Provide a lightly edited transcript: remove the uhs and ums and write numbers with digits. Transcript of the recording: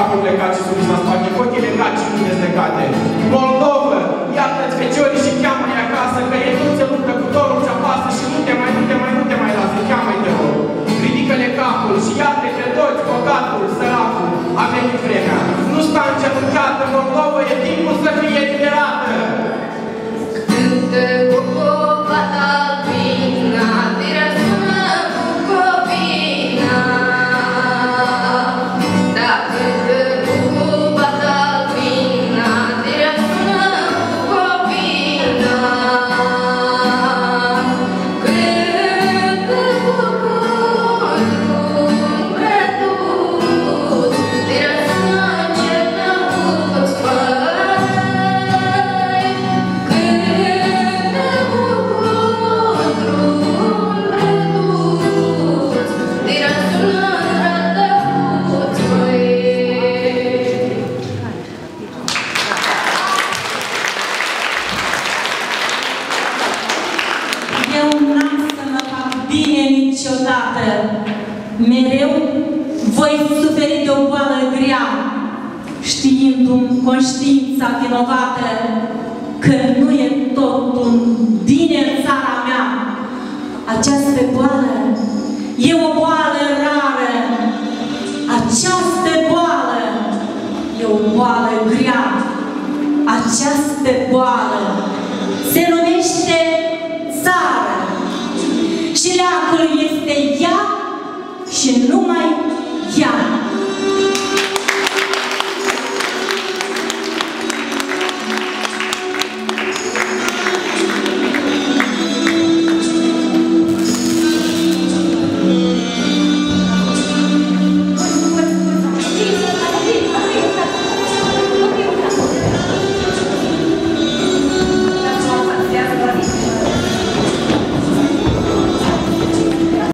capul plecat și subiți la spate, cu ochii legați și mâinile legate. Moldovă, iată-ți feciorii și cheamă-i acasă, că ei nu se luptă cu dorul ce apasă și nu te mai lasă, cheamă-i te rog. Ridică-le capul și iată-i pe toți, bogatul, săracul, a venit vremea. Nu sta încercată, Moldovă, e timpul să fie eliberată. Cântă Bucovata albina, te răsună Bucovina. Da, cântă Bucovata albina, te răsună Bucovina. Cântă Bucovul brăduț, te răsună Cernăuț, mereu voi suferi de o boală grea, știindu-mi conștiința vinovată că nu e totul bine în țara mea. Această boală e o boală rară, această boală e o boală grea, această boală